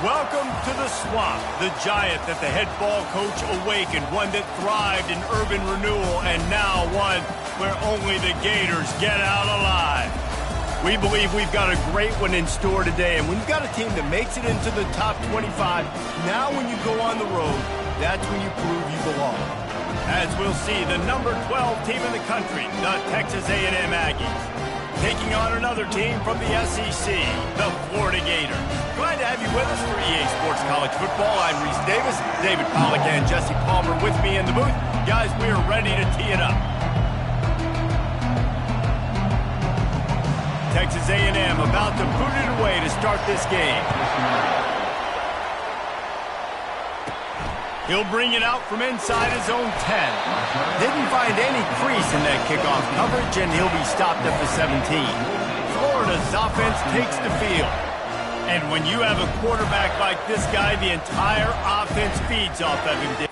Welcome to the Swamp, the giant that the head ball coach awakened, one that thrived in urban renewal, and now one where only the Gators get out alive. We believe we've got a great one in store today, and when you've got a team that makes it into the top 25, now when you go on the road, that's when you prove you belong. As we'll see, the number 12 team in the country, the Texas A&M Aggies, taking on another team from the SEC, the Florida Gators. Glad to have you with us for EA Sports College Football. I'm Reese Davis, David Pollack and Jesse Palmer with me in the booth. Guys, we are ready to tee it up. Texas A&M about to boot it away to start this game. He'll bring it out from inside his own 10. Didn't find any crease in that kickoff coverage, and he'll be stopped at the 17. Florida's offense takes the field. And when you have a quarterback like this guy, the entire offense feeds off of him.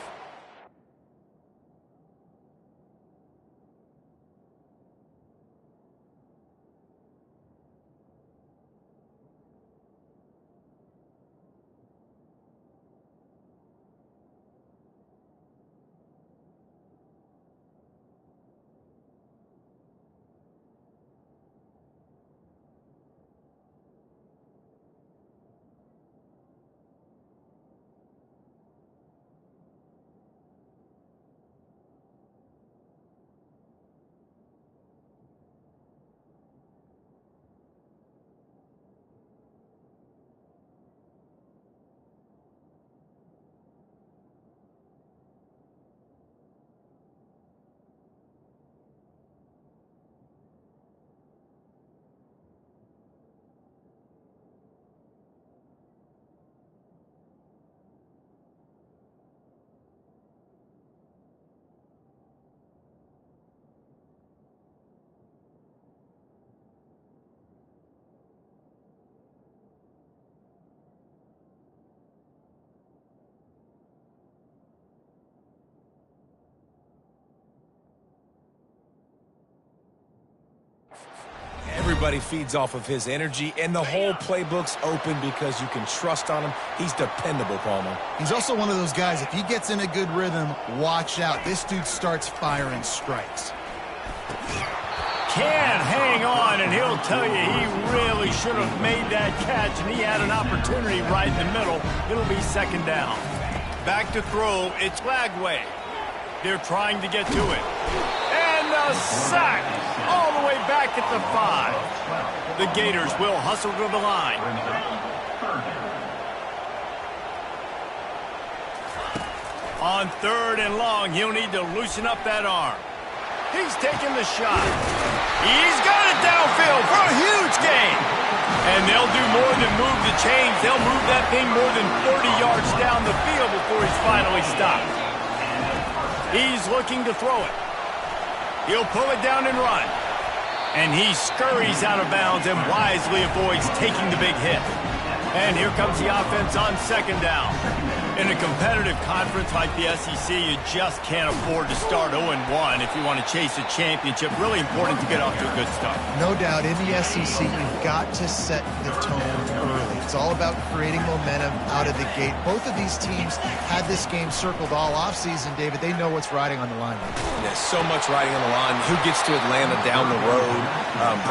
Everybody feeds off of his energy, and the whole playbook's open because you can trust on him. He's dependable, Palmer. He's also one of those guys, if he gets in a good rhythm, watch out. This dude starts firing strikes. Can't hang on, and he'll tell you he really should have made that catch, and he had an opportunity right in the middle. It'll be second down. Back to throw. It's Flagway. They're trying to get to it. And a sack all the way back at the 5. The Gators will hustle to the line. On 3rd and long, he'll need to loosen up that arm. He's taking the shot. He's got it downfield for a huge gain. And they'll do more than move the chains. They'll move that thing more than 30 yards down the field before he's finally stopped. He's looking to throw it. He'll pull it down and run. And he scurries out of bounds and wisely avoids taking the big hit. And here comes the offense on second down. In a competitive conference like the SEC, you just can't afford to start 0-1 if you want to chase a championship. Really important to get off to a good start. No doubt, in the SEC, you've got to set the tone early. It's all about creating momentum out of the gate. Both of these teams had this game circled all offseason, David. They know what's riding on the line. There's so much riding on the line. Who gets to Atlanta down the road?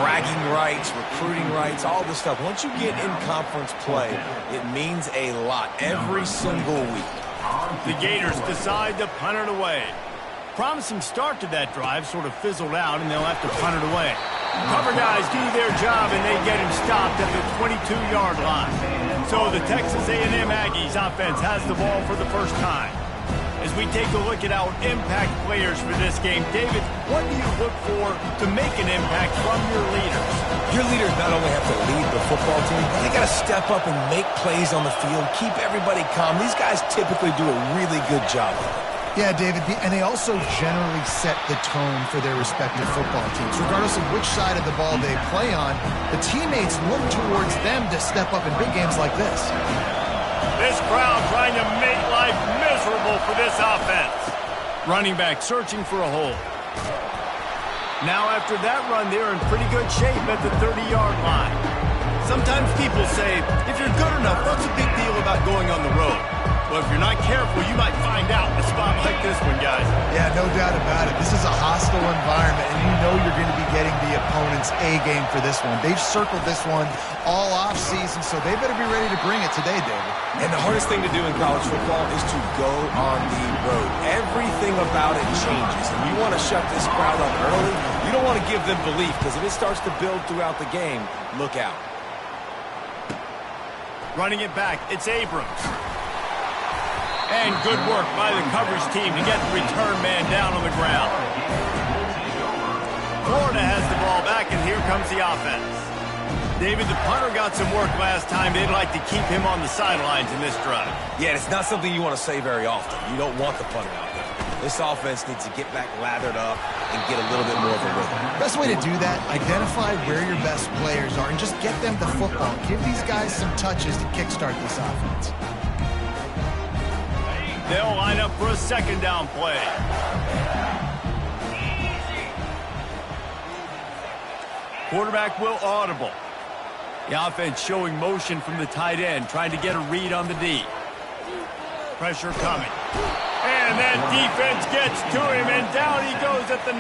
Bragging rights, recruiting rights, all this stuff. Once you get in conference play, it means a lot every single week. The Gators decide to punt it away. Promising start to that drive sort of fizzled out, and they'll have to punt it away. Cover guys do their job, and they get him stopped at the 22-yard line. So the Texas A&M Aggies offense has the ball for the first time. As we take a look at our impact players for this game, David, what do you look for to make an impact from your leaders? Your leaders not only have to lead the football team, but they got to step up and make plays on the field, keep everybody calm. These guys typically do a really good job of it. Yeah, David, and they also generally set the tone for their respective football teams. Regardless of which side of the ball they play on, the teammates look towards them to step up in big games like this. This crowd trying to make life miserable for this offense. Running back searching for a hole. Now after that run, they're in pretty good shape at the 30-yard line. Sometimes people say, if you're good enough, what's the big deal about going on the road? Well, if you're not careful, you might find out in a spot like this one, guys. Yeah, no doubt about it. This is a hostile environment, and you know you're going to be getting the opponent's A game for this one. They've circled this one all offseason, so they better be ready to bring it today, David. And the hardest thing to do in college football is to go on the road. Everything about it changes, and you want to shut this crowd up early. You don't want to give them belief, because if it starts to build throughout the game, look out. Running it back, it's Abrams. And good work by the coverage team to get the return man down on the ground. Florida has the ball back, and here comes the offense. David, the punter got some work last time. They'd like to keep him on the sidelines in this drive. Yeah, it's not something you want to say very often. You don't want the punter out there. This offense needs to get back lathered up and get a little bit more of a rhythm. Best way to do that, identify where your best players are and just get them the football. Give these guys some touches to kickstart this offense. They'll line up for a second down play. Quarterback will audible. The offense showing motion from the tight end, trying to get a read on the D. Pressure coming. And that defense gets to him, and down he goes at the 9.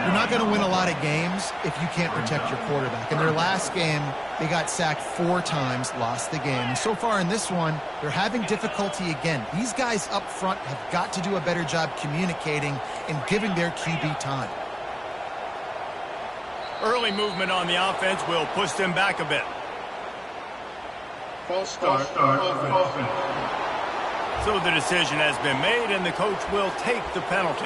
You're not going to win a lot of games if you can't protect your quarterback. In their last game, they got sacked 4 times, lost the game. And so far in this one, they're having difficulty again. These guys up front have got to do a better job communicating and giving their QB time. Early movement on the offense will push them back a bit. False start offense. So the decision has been made, and the coach will take the penalty.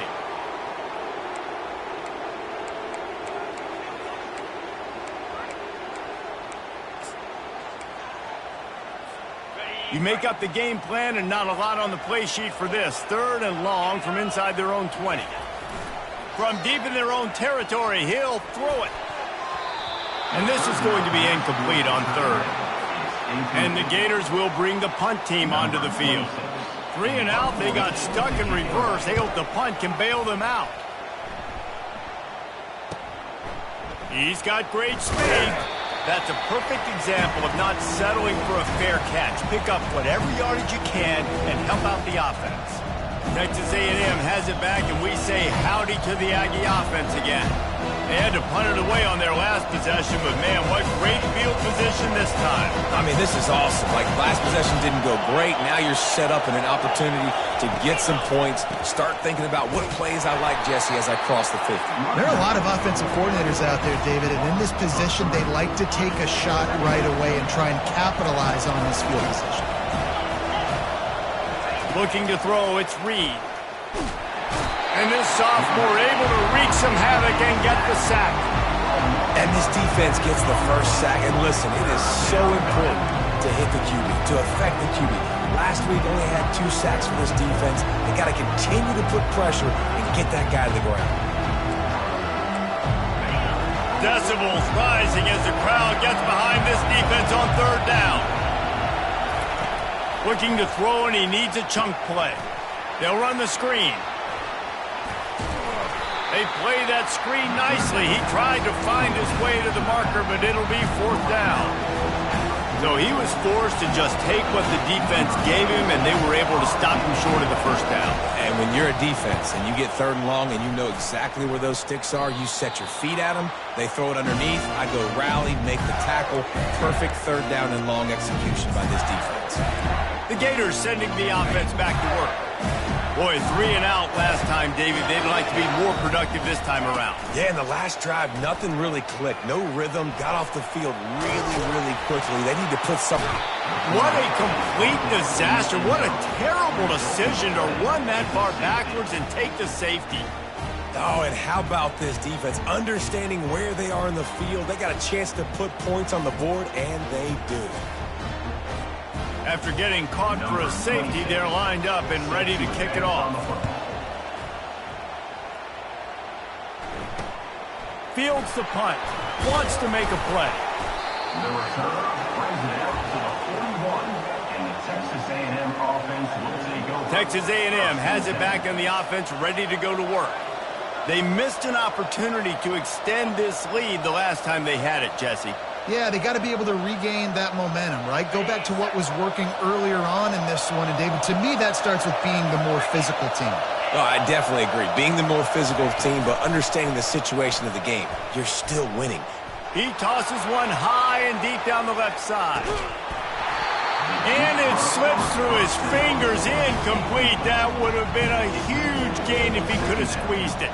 You make up the game plan, and not a lot on the play sheet for this. 3rd and long from inside their own 20. From deep in their own territory, he'll throw it. And this is going to be incomplete on 3rd. And the Gators will bring the punt team onto the field. 3 and out, they got stuck in reverse. They hope the punt can bail them out. He's got great speed. That's a perfect example of not settling for a fair catch. Pick up whatever yardage you can and help out the offense. Texas A&M has it back, and we say howdy to the Aggie offense again. They had to punt it away on their last possession, but man, what great field position this time. I mean, this is awesome. Like, last possession didn't go great. Now you're set up in an opportunity to get some points. Start thinking about what plays I like, Jesse, as I cross the 50. There are a lot of offensive coordinators out there, David, and in this position, they like to take a shot right away and try and capitalize on this field position. Looking to throw, it's Reed. And this sophomore able to wreak some havoc and get the sack. And this defense gets the first sack. And listen, it is so important to hit the QB, to affect the QB. Last week only had 2 sacks for this defense. They got to continue to put pressure and get that guy to the ground. Decibels rising as the crowd gets behind this defense on 3rd down. Looking to throw, and he needs a chunk play. They'll run the screen. They play that screen nicely. He tried to find his way to the marker, but it'll be 4th down. So he was forced to just take what the defense gave him, and they were able to stop him short of the 1st down. And when you're a defense and you get 3rd and long and you know exactly where those sticks are, you set your feet at them, they throw it underneath, I go rally, make the tackle. Perfect 3rd down and long execution by this defense. The Gators sending the offense back to work. Boy, 3 and out last time, David. They'd like to be more productive this time around. Yeah, in the last drive, nothing really clicked. No rhythm, got off the field really quickly. They need to put something. What a complete disaster. What a terrible decision to run that far backwards and take the safety. Oh, and how about this defense? Understanding where they are in the field. They got a chance to put points on the board, and they do. After getting caught for a safety, they're lined up and ready to kick it off. Fields the punt. Wants to make a play. The return brings it out to the 41, and the Texas A&M offense will take over. Texas A&M has it back in the offense, ready to go to work. They missed an opportunity to extend this lead the last time they had it, Jesse. Yeah, they got to be able to regain that momentum, right? Go back to what was working earlier on in this one. And, David, to me, that starts with being the more physical team. Oh, I definitely agree. Being the more physical team, but understanding the situation of the game. You're still winning. He tosses one high and deep down the left side. And it slips through his fingers, incomplete. That would have been a huge gain if he could have squeezed it.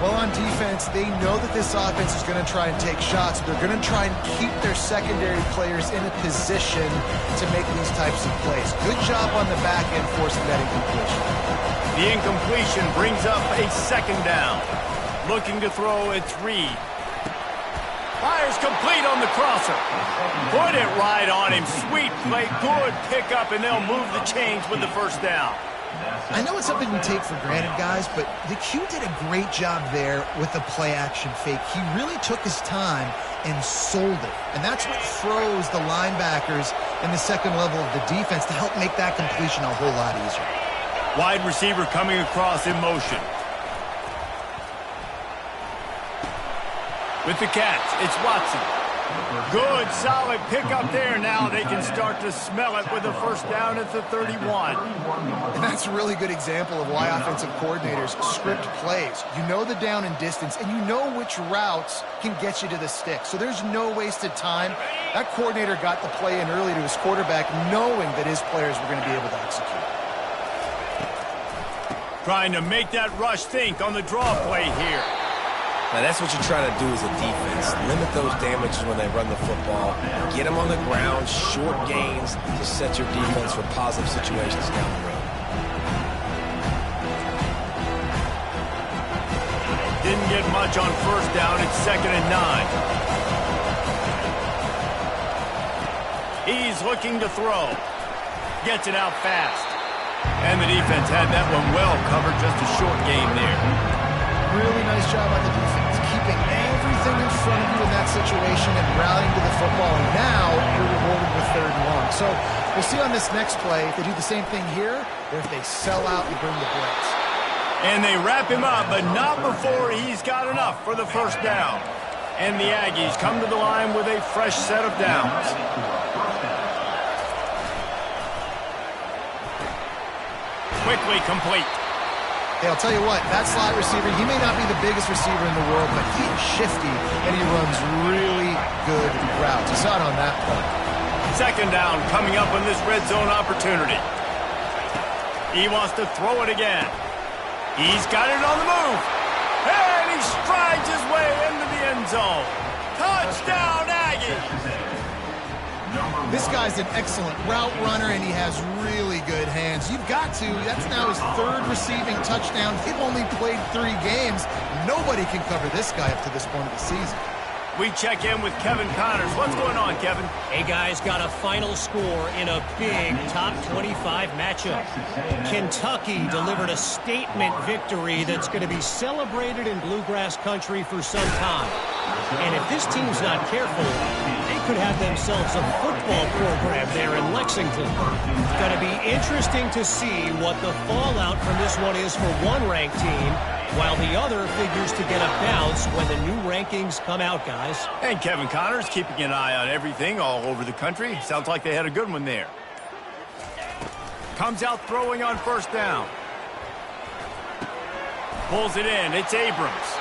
Well, on defense, they know that this offense is going to try and take shots. They're going to try and keep their secondary players in a position to make these types of plays. Good job on the back end forcing that incompletion. The incompletion brings up a 2nd down. Looking to throw, it's Reed. Fires complete on the crosser. Put it right on him. Sweet play, good pickup, and they'll move the chains with the first down. I know it's something we take for granted, guys, but the Q did a great job there with the play-action fake. He really took his time and sold it. And that's what froze the linebackers in the second level of the defense to help make that completion a whole lot easier. Wide receiver coming across in motion. With the catch, it's Watson. Good, solid pickup there. Now they can start to smell it with a first down at the 31. And that's a really good example of why offensive coordinators script plays. You know the down and distance, and you know which routes can get you to the stick. So there's no wasted time. That coordinator got the play in early to his quarterback, knowing that his players were going to be able to execute. Trying to make that rush think on the draw play here. Now, that's what you try to do as a defense. Limit those damages when they run the football. Get them on the ground, short gains to set your defense for positive situations down the road. Didn't get much on first down. It's 2nd and 9. He's looking to throw. Gets it out fast. And the defense had that one well covered. Just a short game there. Really nice job on the defense, keeping everything in front of you in that situation and rallying to the football. And now you're rewarded with 3rd and long. So we'll see on this next play if they do the same thing here, or if they sell out and bring the blitz. And they wrap him up, but not before he's got enough for the first down. And the Aggies come to the line with a fresh set of downs. Quickly complete. Hey, I'll tell you what, that slot receiver, he may not be the biggest receiver in the world, but he is shifty, and he runs really good routes. You saw it on that play. 2nd down coming up on this red zone opportunity. He wants to throw it again. He's got it on the move. And he strides his way into the end zone. Touchdown, Aggies! This guy's an excellent route runner, and he has really good hands. You've got to. That's now his 3rd receiving touchdown. They've only played 3 games. Nobody can cover this guy up to this point of the season. We check in with Kevin Connors. What's going on, Kevin? Hey, guys, got a final score in a big top 25 matchup. Kentucky delivered a statement victory that's going to be celebrated in Bluegrass country for some time. And if this team's not careful, they could have themselves a football program there in Lexington. It's going to be interesting to see what the fallout from this one is for one ranked team, while the other figures to get a bounce when the new rankings come out, guys. And Kevin Connors keeping an eye on everything all over the country. Sounds like they had a good one there. Comes out throwing on first down. Pulls it in. It's Abrams.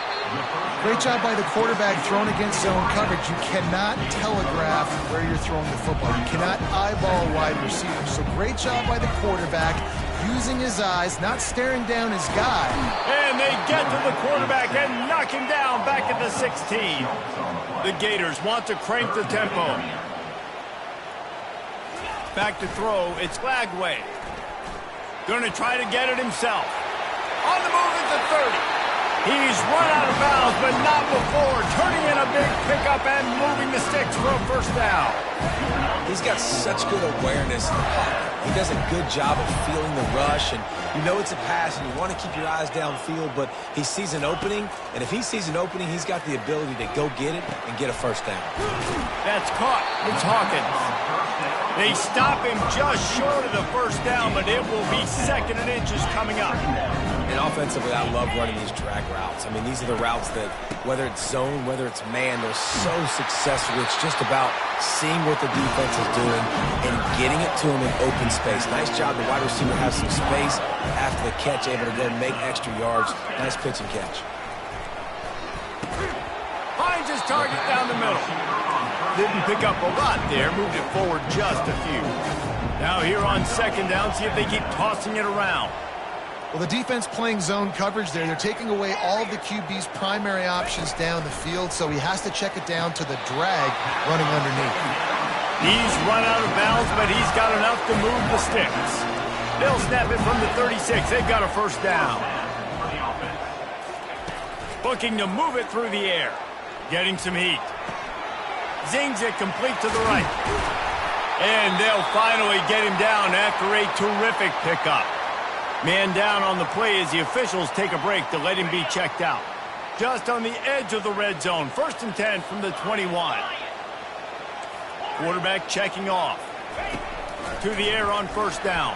Great job by the quarterback throwing against zone coverage. You cannot telegraph where you're throwing the football. You cannot eyeball wide receivers. So great job by the quarterback using his eyes, not staring down his guy. And they get to the quarterback and knock him down back at the 16. The Gators want to crank the tempo. Back to throw. It's Lagway. Going to try to get it himself. On the move at the 30. He's run out of bounds, but not before turning in a big pickup and moving the sticks for a first down. He's got such good awareness in the pocket. He does a good job of feeling the rush, and you know it's a pass, and you want to keep your eyes downfield, but he sees an opening, and if he sees an opening, he's got the ability to go get it and get a first down. That's caught. It's Hawkins. They stop him just short of the first down, but it will be 2nd and inches coming up. And offensively, I love running these drag routes. I mean, these are the routes that, whether it's zone, whether it's man, they're so successful. It's just about seeing what the defense is doing and getting it to them in open space. Nice job. The wide receiver has some space after the catch, able to go make extra yards. Nice pitch and catch. Finds his target down the middle. Didn't pick up a lot there. Moved it forward just a few. Now here on 2nd down, see if they keep tossing it around. Well, the defense playing zone coverage there. They're taking away all of the QB's primary options down the field, so he has to check it down to the drag running underneath. He's run out of bounds, but he's got enough to move the sticks. They'll snap it from the 36. They've got a first down. Looking to move it through the air. Getting some heat. Zings it complete to the right. And they'll finally get him down after a terrific pickup. Man down on the play as the officials take a break to let him be checked out. Just on the edge of the red zone. 1st and 10 from the 21. Quarterback checking off. To the air on 1st down.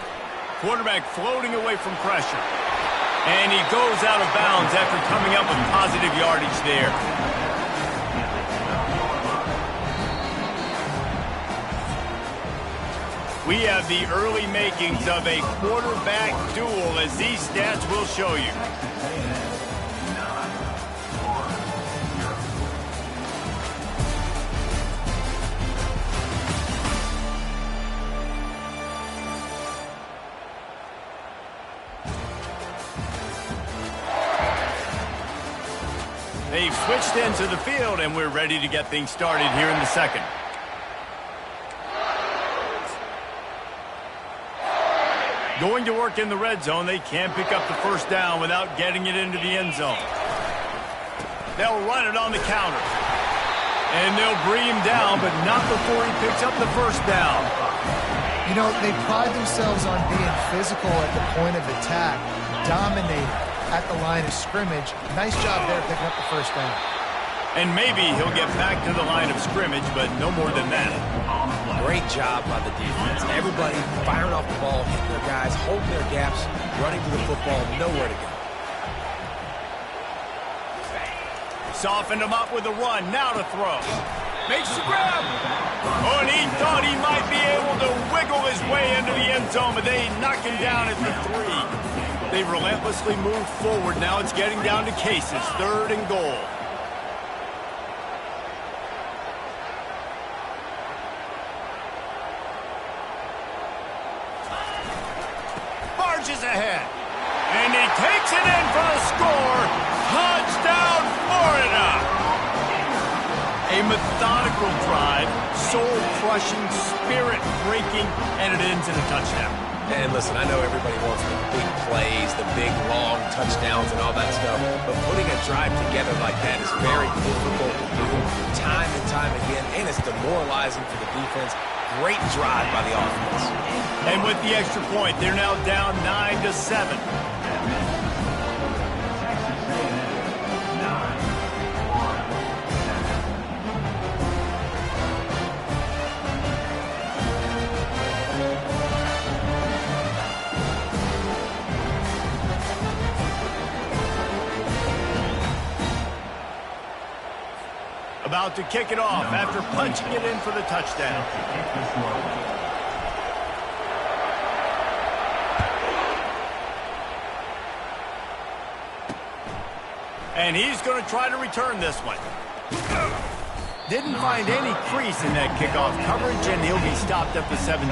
Quarterback floating away from pressure. And he goes out of bounds after coming up with positive yardage there. We have the early makings of a quarterback duel, as these stats will show you. They've switched into the field, and we're ready to get things started here in the second. Going to work in the red zone. They can't pick up the 1st down without getting it into the end zone. They'll run it on the counter. And they'll bring him down, but not before he picks up the 1st down. You know, they pride themselves on being physical at the point of attack, dominating at the line of scrimmage. Nice job there picking up the 1st down. And maybe he'll get back to the line of scrimmage, but no more than that. Great job by the defense. Everybody firing off the ball, hitting their guys, holding their gaps, running to the football, nowhere to go. Softened him up with a run, now to throw. Makes the grab. Oh, and he thought he might be able to wiggle his way into the end zone, but they knock him down at the 3. They relentlessly move forward. Now it's getting down to cases. 3rd and goal. Barges ahead. And he takes it in for the score. Touchdown, Florida. A methodical drive, soul-crushing, spirit-breaking, and it ends in a touchdown. And listen, I know everybody wants the big plays, the big, long touchdowns and all that stuff, but putting a drive together like that is very difficult to do time and time again, and it's demoralizing for the defense. Great drive by the offense. And with the extra point, they're now down 9-7. About to kick it off after punching it in for the touchdown. And he's going to try to return this one. Didn't find any crease in that kickoff coverage, and he'll be stopped at the 17.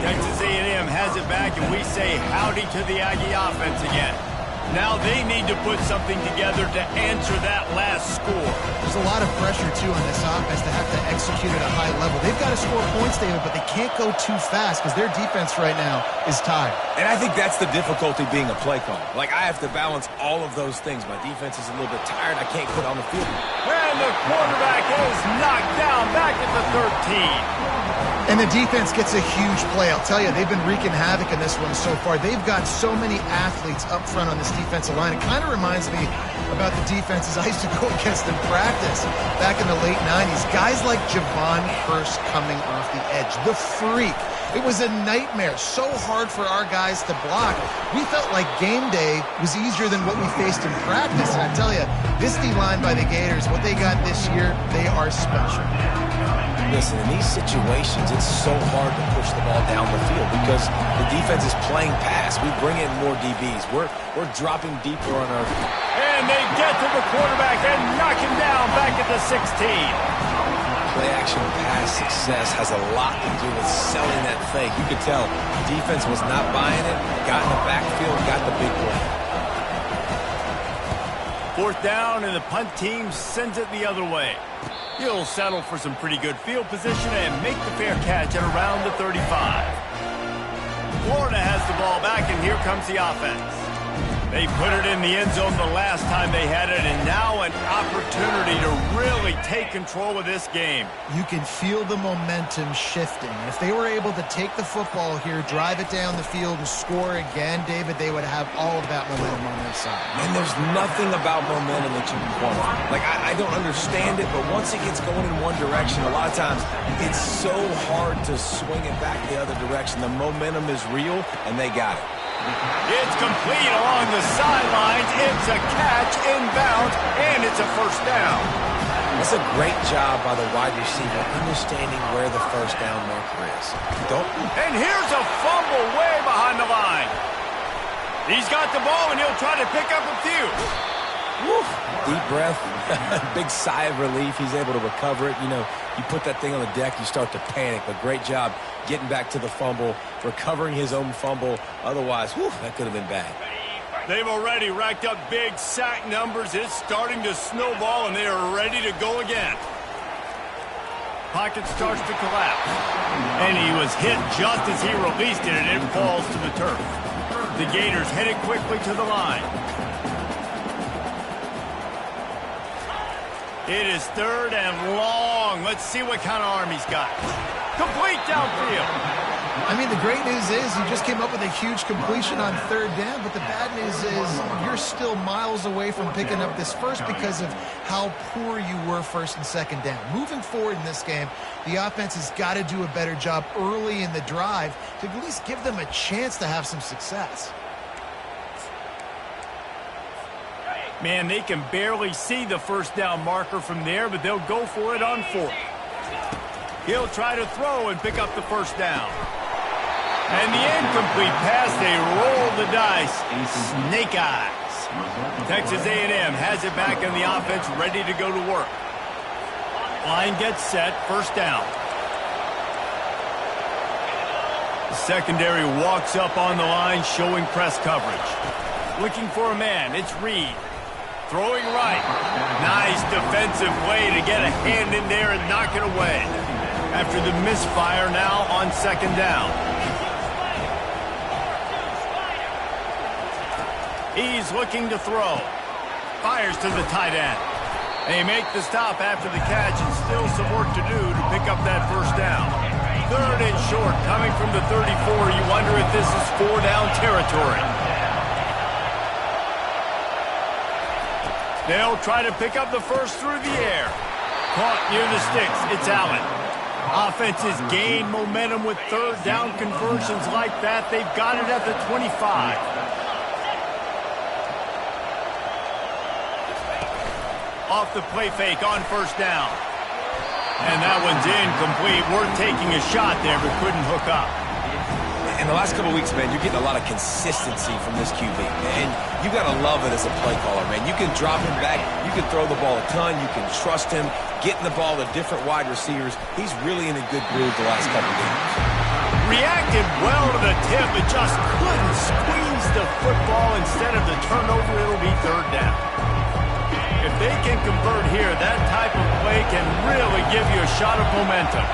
Texas A&M has it back, and we say howdy to the Aggie offense again. Now they need to put something together to answer that last score. There's a lot of pressure, too, on this offense to have to execute at a high level. They've got to score points, David, but they can't go too fast because their defense right now is tired. And I think that's the difficulty being a play caller. Like, I have to balance all of those things. My defense is a little bit tired. I can't put on the field. And the quarterback is knocked down back at the 13. And the defense gets a huge play. I'll tell you, they've been wreaking havoc in this one so far. They've got so many athletes up front on this defensive line. It kind of reminds me about the defenses I used to go against in practice back in the late 90s. Guys like Javon Hurst coming off the edge. The freak. It was a nightmare. So hard for our guys to block. We felt like game day was easier than what we faced in practice. And I tell you, this D-line by the Gators, what they got this year, they are special. Listen, in these situations, it's so hard to push the ball down the field because the defense is playing pass. We bring in more DBs. We're dropping deeper on our... And they get to the quarterback and knock him down back at the 16. Play-action pass success has a lot to do with selling that fake. You could tell defense was not buying it, got in the backfield, got the big play. 4th down, and the punt team sends it the other way. He'll settle for some pretty good field position and make the fair catch at around the 35. Florida has the ball back, and here comes the offense. They put it in the end zone the last time they had it, and now an opportunity to really take control of this game. You can feel the momentum shifting. If they were able to take the football here, drive it down the field, and score again, David, they would have all of that momentum on their side. And there's nothing about momentum that you can quantify. Like, I don't understand it, but once it gets going in one direction, a lot of times it's so hard to swing it back the other direction. The momentum is real, and they got it. It's complete along the sidelines. It's a catch inbounds, and it's a first down. That's a great job by the wide receiver understanding where the first down marker is. And here's a fumble way behind the line. He's got the ball, and he'll try to pick up a few. Woo. Deep breath, big sigh of relief. He's able to recover it. You know, you put that thing on the deck, you start to panic, but great job getting back to the fumble, recovering his own fumble. Otherwise, whew, that could have been bad. They've already racked up big sack numbers. It's starting to snowball, and they are ready to go again. Pocket starts to collapse. And he was hit just as he released it, and it falls to the turf. The Gators headed quickly to the line. It is third and long. Let's see what kind of arm he's got. Complete downfield. I mean, the great news is you just came up with a huge completion on third down, but the bad news is you're still miles away from picking up this first because of how poor you were first and second down. Moving forward in this game, the offense has got to do a better job early in the drive to at least give them a chance to have some success. Man, they can barely see the first down marker from there, but they'll go for it on fourth. He'll try to throw and pick up the first down. And the incomplete pass, they roll the dice. Snake eyes. Texas A&M has it back in the offense, ready to go to work. Line gets set, first down. The secondary walks up on the line, showing press coverage. Looking for a man, it's Reed. Throwing right. Nice defensive play to get a hand in there and knock it away. After the misfire now on second down. He's looking to throw. Fires to the tight end. They make the stop after the catch, and still some work to do to pick up that first down. Third and short, coming from the 34. You wonder if this is four-down territory. They'll try to pick up the first through the air. Caught near the sticks. It's Allen. Offenses gain momentum with third down conversions like that. They've got it at the 25. Off the play fake on first down. And that one's incomplete. We're taking a shot there, but couldn't hook up. In the last couple of weeks, man, you're getting a lot of consistency from this QB. And you got to love it as a play caller, man. You can drop him back. You can throw the ball a ton. You can trust him. Getting the ball to different wide receivers. He's really in a good groove the last couple of games. Reacted well to the tip, but just couldn't squeeze the football. Instead of the turnover, it'll be third down. If they can convert here, that type of play can really give you a shot of momentum.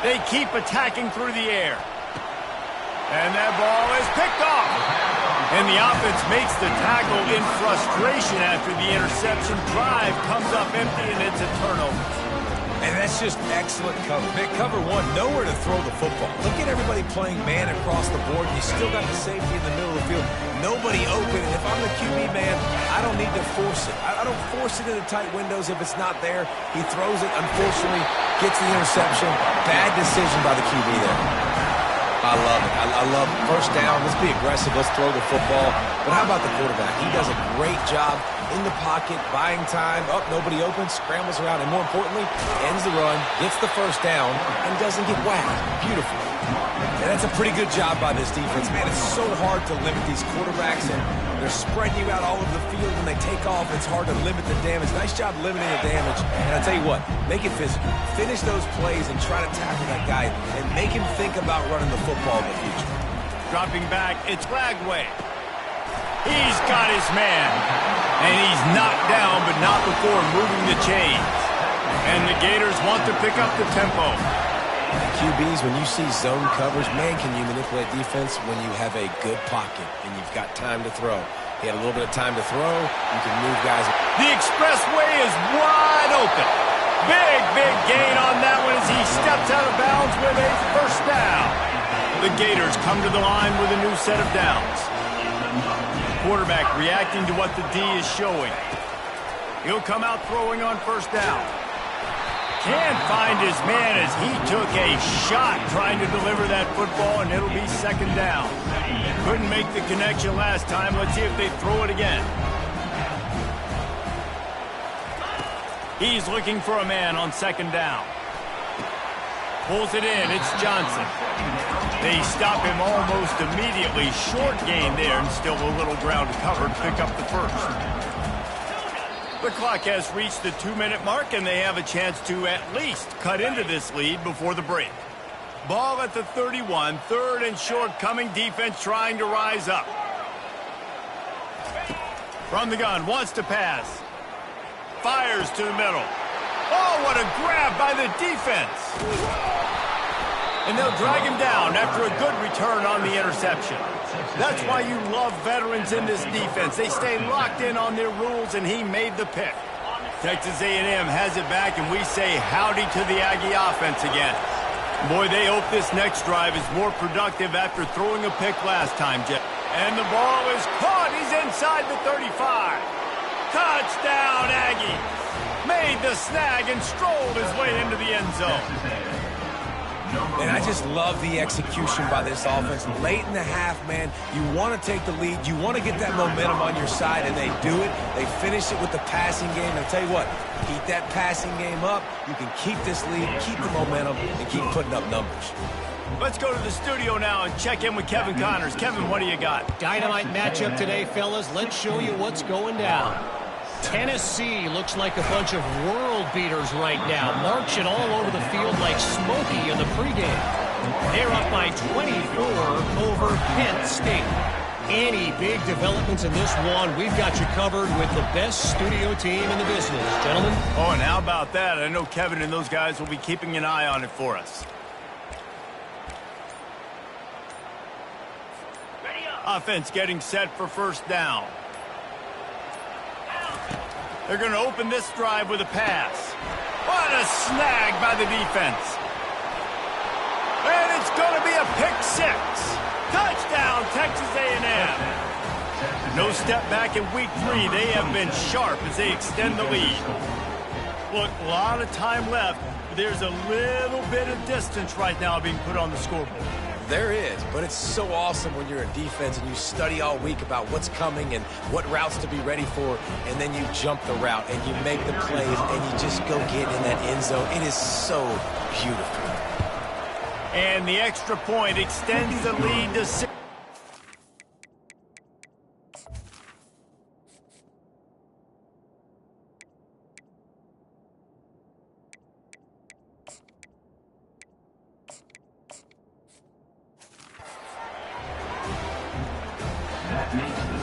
They keep attacking through the air. And that ball is picked off. And the offense makes the tackle in frustration after the interception. Drive comes up empty, and it's a turnover. And that's just excellent cover. Big cover one, nowhere to throw the football. Look at everybody playing man across the board. You still got the safety in the middle of the field. Nobody open. And if I'm the QB, man, I don't need to force it. I don't force it into tight windows if it's not there. He throws it, unfortunately, gets the interception. Bad decision by the QB there. I love it. I love it. First down. Let's be aggressive. Let's throw the football. But how about the quarterback? He does a great job in the pocket, buying time. Nobody open, scrambles around, and more importantly, ends the run, gets the first down, and doesn't get whacked. Beautiful. And that's a pretty good job by this defense. Man, it's so hard to limit these quarterbacks, and they're spreading you out all over the field. When they take off, it's hard to limit the damage. Nice job limiting the damage. And I'll tell you what, make it physical. Finish those plays and try to tackle that guy and make him think about running the football in the future. Dropping back, it's Flagway. He's got his man. And he's knocked down, but not before moving the chains. And the Gators want to pick up the tempo. QBs, when you see zone coverage, man, can you manipulate defense when you have a good pocket and you've got time to throw. He had a little bit of time to throw. You can move guys. The expressway is wide open. Big gain on that one as he steps out of bounds with a first down. The Gators come to the line with a new set of downs. Quarterback reacting to what the D is showing. He'll come out throwing on first down. Can't find his man as he took a shot trying to deliver that football, and it'll be second down. Couldn't make the connection last time. Let's see if they throw it again. He's looking for a man on second down. Pulls it in. It's Johnson. They stop him almost immediately. Short gain there and still a little ground covered. Pick up the first. The clock has reached the 2-minute mark, and they have a chance to at least cut into this lead before the break. Ball at the 31, third and short coming. Defense trying to rise up. From the gun, wants to pass. Fires to the middle. Oh, what a grab by the defense. And they'll drag him down after a good return on the interception. That's why you love veterans in this defense. They stay locked in on their rules, and he made the pick. Texas A&M has it back, and we say howdy to the Aggie offense again. Boy, they hope this next drive is more productive after throwing a pick last time, Jeff. And the ball is caught. He's inside the 35. Touchdown, Aggie. Made the snag and strolled his way into the end zone. And I just love the execution by this offense. Late in the half, man, you want to take the lead. You want to get that momentum on your side, and they do it. They finish it with the passing game. And I'll tell you what, keep that passing game up. You can keep this lead, keep the momentum, and keep putting up numbers. Let's go to the studio now and check in with Kevin Connors. Kevin, what do you got? Dynamite matchup today, fellas. Let's show you what's going down. Tennessee looks like a bunch of world beaters right now, marching all over the field like Smokey in the pregame. They're up by 24 over Penn State. Any big developments in this one, we've got you covered with the best studio team in the business, gentlemen. Oh, and how about that? I know Kevin and those guys will be keeping an eye on it for us. Offense getting set for first down. They're going to open this drive with a pass. What a snag by the defense. And it's going to be a pick six. Touchdown, Texas A&M. No step back in week 3. They have been sharp as they extend the lead. Look, a lot of time left. There's a little bit of distance right now being put on the scoreboard. There is, but it's so awesome when you're in defense and you study all week about what's coming and what routes to be ready for, and then you jump the route and you make the plays and you just go get in that end zone. It is so beautiful. And the extra point extends the lead to 6.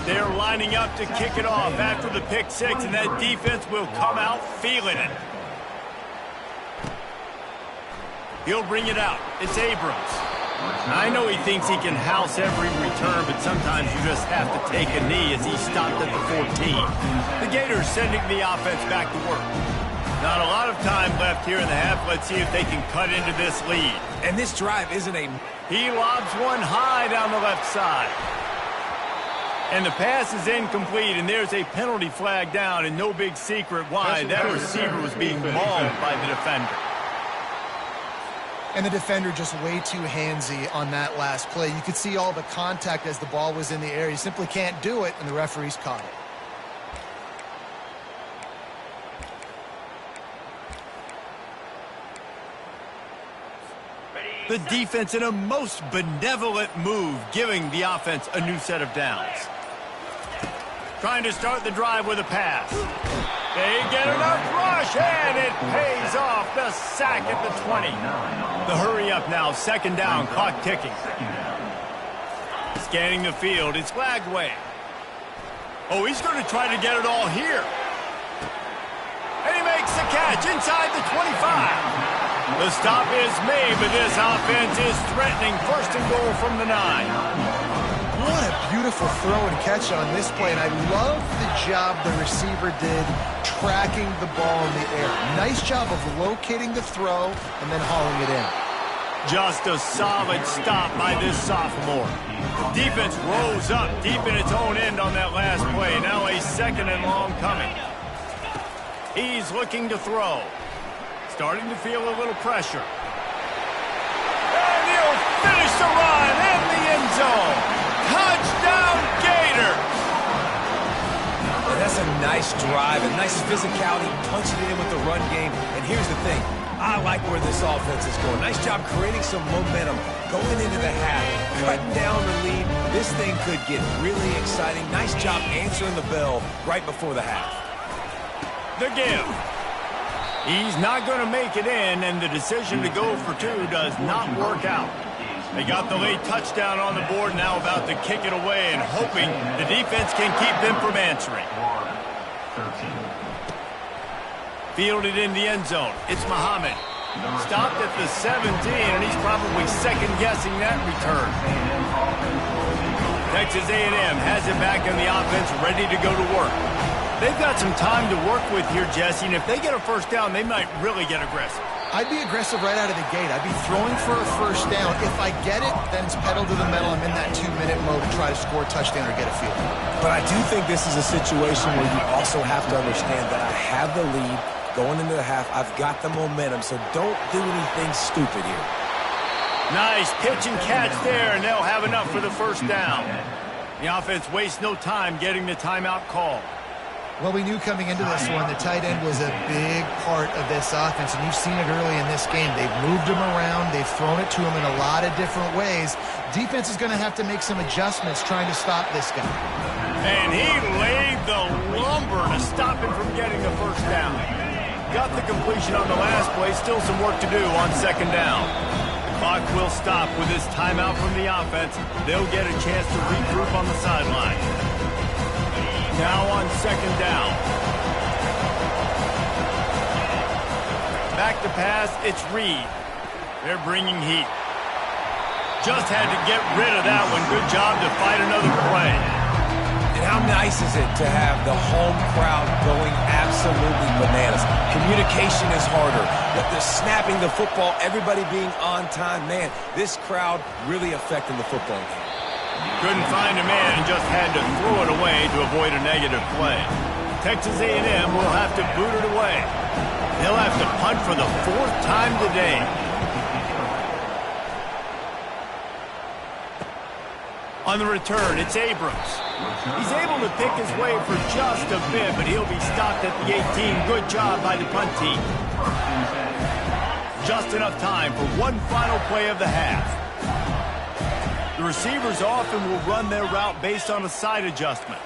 They're lining up to kick it off after the pick six, and that defense will come out feeling it. He'll bring it out. It's Abrams. I know he thinks he can house every return, but sometimes you just have to take a knee as he stopped at the 14. The Gators sending the offense back to work. Not a lot of time left here in the half. Let's see if they can cut into this lead. And this drive isn't a... He lobs one high down the left side. And the pass is incomplete, and there's a penalty flag down, and no big secret why. That receiver was being mauled by the defender. And the defender just way too handsy on that last play. You could see all the contact as the ball was in the air. He simply can't do it, and the referees caught it. The defense in a most benevolent move, giving the offense a new set of downs. Trying to start the drive with a pass. They get enough rush, and it pays off. The sack at the 20. The hurry up now, second down, clock ticking. Scanning the field, it's Lagway. Oh, he's going to try to get it all here. And he makes the catch inside the 25. The stop is made, but this offense is threatening. First and goal from the 9. What a beautiful throw and catch on this play, and I love the job the receiver did tracking the ball in the air. Nice job of locating the throw and then hauling it in. Just a solid stop by this sophomore. Defense rose up deep in its own end on that last play. Now a second and long coming. He's looking to throw. Starting to feel a little pressure. And he'll finish the run in the end zone. Touchdown, Gator! And that's a nice drive, a nice physicality, punching it in with the run game. And here's the thing. I like where this offense is going. Nice job creating some momentum, going into the half, cutting down the lead. This thing could get really exciting. Nice job answering the bell right before the half. The give. He's not going to make it in, and the decision to go for 2 does not work out. They got the late touchdown on the board, now about to kick it away and hoping the defense can keep them from answering. Fielded in the end zone. It's Muhammad. Stopped at the 17, and he's probably second-guessing that return. Texas A&M has it back in the offense, ready to go to work. They've got some time to work with here, Jesse, and if they get a first down, they might really get aggressive. I'd be aggressive right out of the gate. I'd be throwing for a first down. If I get it, then it's pedal to the metal. I'm in that 2-minute mode to try to score a touchdown or get a field. But I do think this is a situation where you also have to understand that I have the lead going into the half. I've got the momentum, so don't do anything stupid here. Nice pitch and catch there, and they'll have enough for the first down. The offense wastes no time getting the timeout call. Well, we knew coming into this one the tight end was a big part of this offense, and you've seen it early in this game. They've moved him around. They've thrown it to him in a lot of different ways. Defense is going to have to make some adjustments trying to stop this guy. And he laid the lumber to stop him from getting the first down. Got the completion on the last play. Still some work to do on second down. The clock will stop with this timeout from the offense. They'll get a chance to regroup on the sideline. Now on second down. Back to pass, it's Reed. They're bringing heat. Just had to get rid of that one. Good job to fight another play. And how nice is it to have the home crowd going absolutely bananas? Communication is harder, but the snapping the football, everybody being on time, man, this crowd really affecting the football game. Couldn't find a man and just had to throw it away to avoid a negative play. Texas A&M will have to boot it away. They'll have to punt for the 4th time today. On the return, it's Abrams. He's able to pick his way for just a bit, but he'll be stopped at the 18. Good job by the punt team. Just enough time for one final play of the half. The receivers often will run their route based on a side adjustment.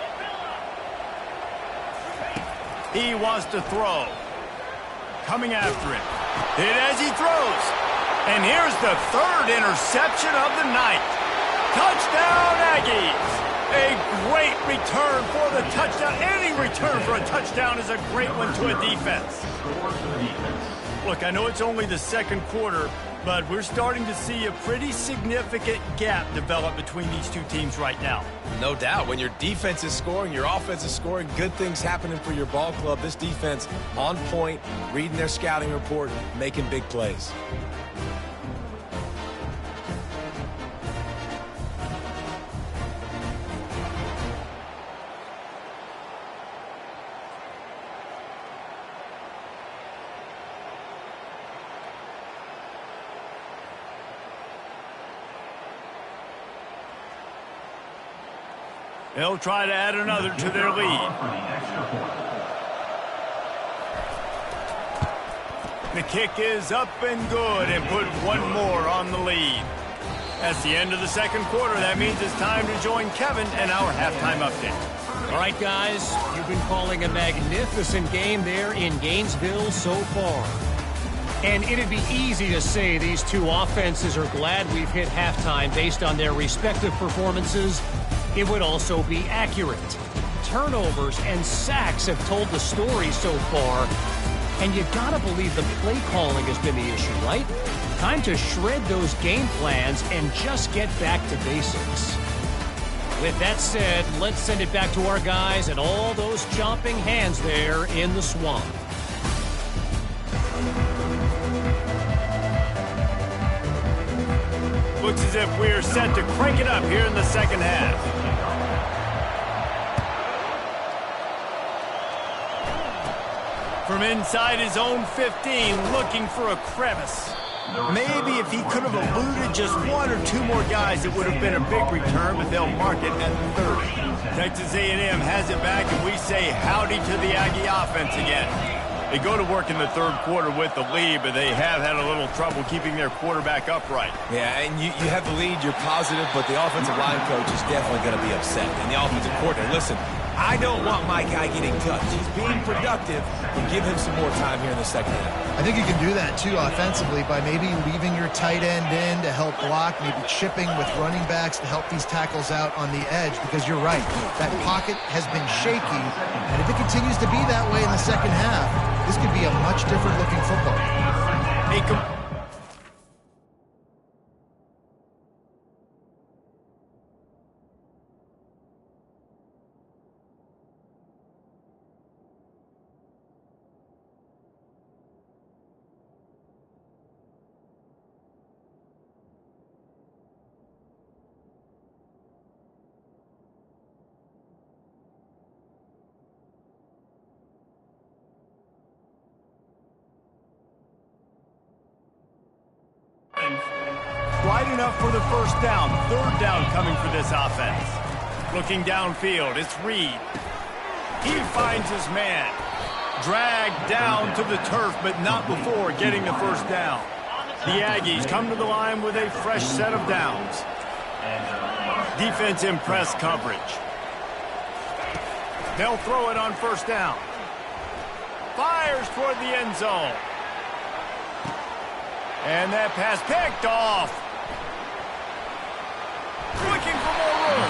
He wants to throw. Coming after it. Hit as he throws. And here's the 3rd interception of the night. Touchdown, Aggies! A great return for the touchdown. Any return for a touchdown is a great one to a defense. Look, I know it's only the second quarter, but we're starting to see a pretty significant gap develop between these two teams right now. No doubt. When your defense is scoring, your offense is scoring, good things happening for your ball club. This defense on point, reading their scouting report, making big plays. They'll try to add another to their lead. The kick is up and good and put one more on the lead. That's the end of the second quarter. That means it's time to join Kevin and our halftime update. All right, guys, you've been calling a magnificent game there in Gainesville so far. And it'd be easy to say these two offenses are glad we've hit halftime based on their respective performances. It would also be accurate. Turnovers and sacks have told the story so far. And you gotta believe the play calling has been the issue, right? Time to shred those game plans and just get back to basics. With that said, let's send it back to our guys and all those chomping hands there in the swamp. Looks as if we're set to crank it up here in the second half. From inside his own 15, looking for a crevice. Maybe if he could have eluded just one or two more guys, it would have been a big return, but they'll mark it at 30. Texas A&M has it back, and we say howdy to the Aggie offense again. They go to work in the third quarter with the lead, but they have had a little trouble keeping their quarterback upright. Yeah, and you have the lead, you're positive, but the offensive line coach is definitely going to be upset. And the offensive coordinator, listen, I don't want my guy getting touched. He's being productive, but give him some more time here in the second half. I think you can do that, too, offensively, by maybe leaving your tight end in to help block, maybe chipping with running backs to help these tackles out on the edge, because you're right. That pocket has been shaky, and if it continues to be that way in the second half, this could be a much different-looking football. Wide enough for the first down. Third down coming for this offense. Looking downfield, it's Reed. He finds his man. Dragged down to the turf, but not before getting the first down. The Aggies come to the line with a fresh set of downs. Defense in press coverage. They'll throw it on first down. Fires toward the end zone. And that pass picked off. Looking for more room.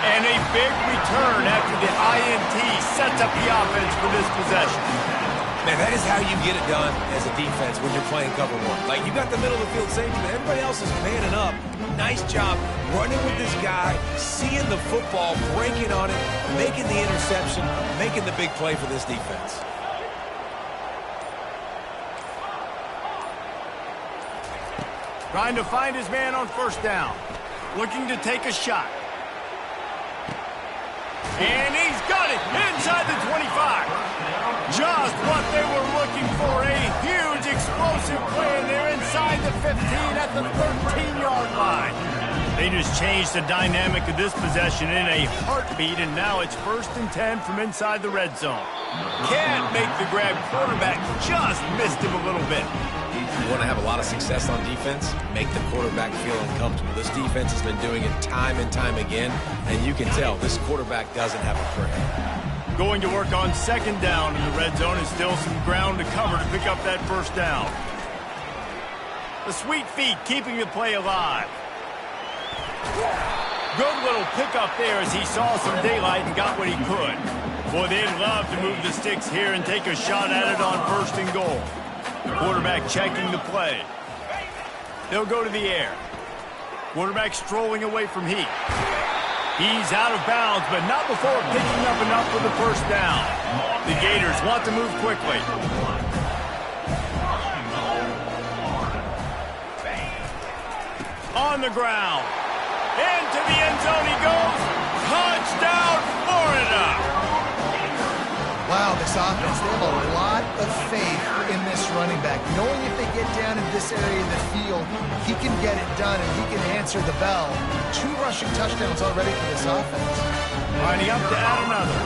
And a big return after the INT sets up the offense for this possession. Man, that is how you get it done as a defense when you're playing cover one. Like, you got the middle of the field safety, but everybody else is manning up. Nice job running with this guy, seeing the football, breaking on it, making the interception, making the big play for this defense. Trying to find his man on first down. Looking to take a shot. And he's got it inside the 25. Just what they were looking for. A huge explosive play. And they're inside the 15 at the 13-yard line. They just changed the dynamic of this possession in a heartbeat, and now it's 1st and 10 from inside the red zone. Can't make the grab. Quarterback just missed him a little bit. You want to have a lot of success on defense, make the quarterback feel uncomfortable. This defense has been doing it time and time again, and you can tell this quarterback doesn't have a prayer. Going to work on second down in the red zone, and still some ground to cover to pick up that first down. The sweet feet keeping the play alive. Good little pickup there as he saw some daylight and got what he could. Boy, they'd love to move the sticks here and take a shot at it on 1st and goal. Quarterback checking the play. They'll go to the air. Quarterback strolling away from Heat. He's out of bounds, but not before picking up enough for the first down. The Gators want to move quickly. On the ground. Into the end zone he goes. Touchdown, Florida! Wow, this offense, they have a lot of faith in this running back. Knowing if they get down in this area of the field, he can get it done and he can answer the bell. 2 rushing touchdowns already for this offense. Lining up to add another.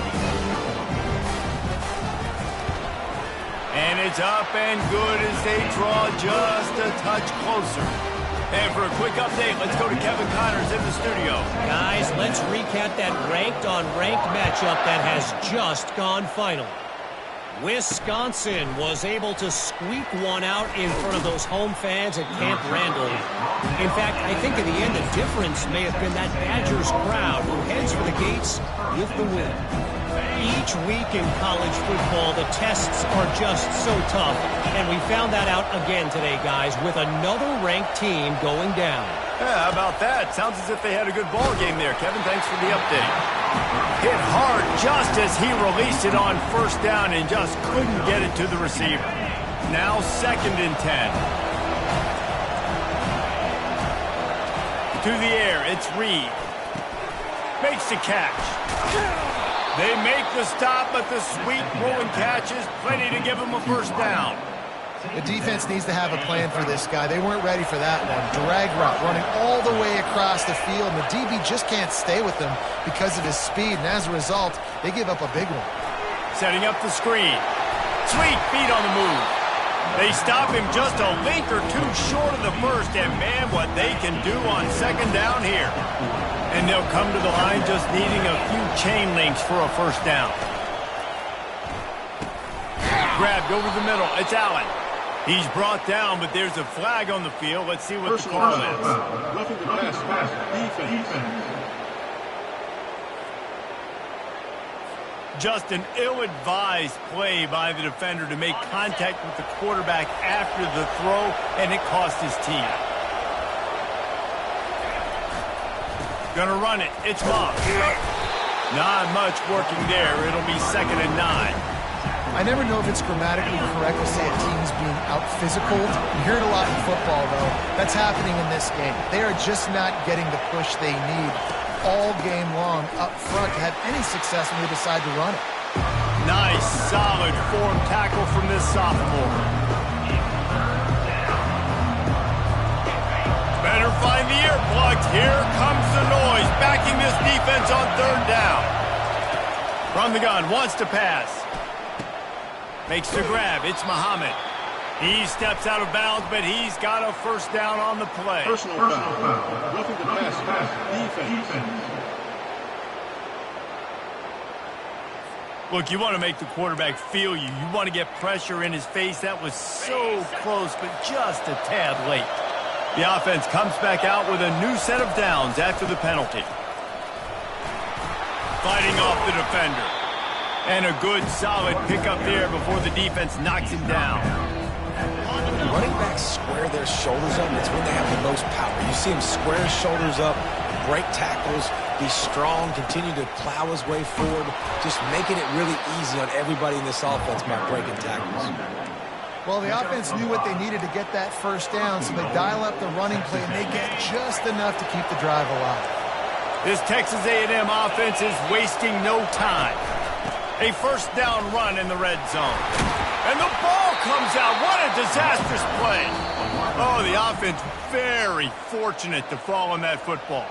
And it's up and good as they draw just a touch closer. And for a quick update, let's go to Kevin Connors in the studio. Guys, let's recap that ranked-on-ranked matchup that has just gone final. Wisconsin was able to squeak one out in front of those home fans at Camp Randall. In fact, I think in the end, the difference may have been that Badgers crowd who heads for the gates with the win. Each week in college football, the tests are just so tough. And we found that out again today, guys, with another ranked team going down. Yeah, how about that? Sounds as if they had a good ball game there. Kevin, thanks for the update. Hit hard just as he released it on first down and just couldn't get it to the receiver. Now 2nd and 10. To the air, it's Reed. Makes the catch. They make the stop, but the sweet rolling catch is plenty to give them a first down. The defense needs to have a plan for this guy. They weren't ready for that one. Drag route running all the way across the field, and the DB just can't stay with them because of his speed, and as a result, they give up a big one. Setting up the screen. Sweet feet on the move. They stop him just a link or two short of the first, and man, what they can do on 2nd down here. And they'll come to the line just needing a few chain links for a first down. Grabbed over the middle. It's Allen. He's brought down, but there's a flag on the field. Let's see what the call is. Roughing the pass. Defense. Just an ill-advised play by the defender to make contact with the quarterback after the throw, and it cost his team. Gonna run it. It's Moss. Not much working there. It'll be 2nd and 9. I never know if it's grammatically correct to say a team's being out-physicaled. You hear it a lot in football, though. That's happening in this game. They are just not getting the push they need all game long up front to have any success when they decide to run it. Nice, solid form tackle from this sophomore. Better find the ear plugs. Here comes the noise, backing this defense on 3rd down. From the gun, wants to pass. Makes the grab. It's Muhammad. He steps out of bounds, but he's got a first down on the play. Personal foul. Roughing the pass. Defense. Look, you want to make the quarterback feel you. You want to get pressure in his face. That was so close, but just a tad late. The offense comes back out with a new set of downs after the penalty. Fighting off the defender. And a good, solid pickup there before the defense knocks him down. Running backs square their shoulders up. It's when they have the most power. You see him square his shoulders up, break tackles, be strong, continue to plow his way forward, just making it really easy on everybody in this offense by breaking tackles. Well, the offense knew what they needed to get that first down, so they dial up the running play, and they get just enough to keep the drive alive. This Texas A&M offense is wasting no time. A first down run in the red zone. And the ball comes out. What a disastrous play. Oh, the offense very fortunate to fall on that football.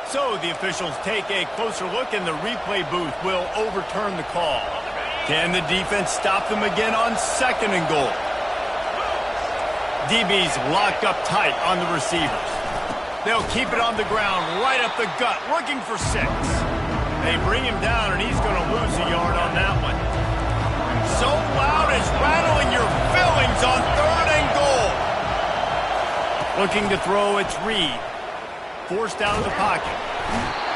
So the officials take a closer look, and the replay booth will overturn the call. Can the defense stop them again on 2nd and goal? DB's locked up tight on the receivers. They'll keep it on the ground, right up the gut, looking for 6. They bring him down, and he's going to lose a yard on that one. So loud it's rattling your fillings on 3rd and goal. Looking to throw, it's Reed. Forced out of the pocket.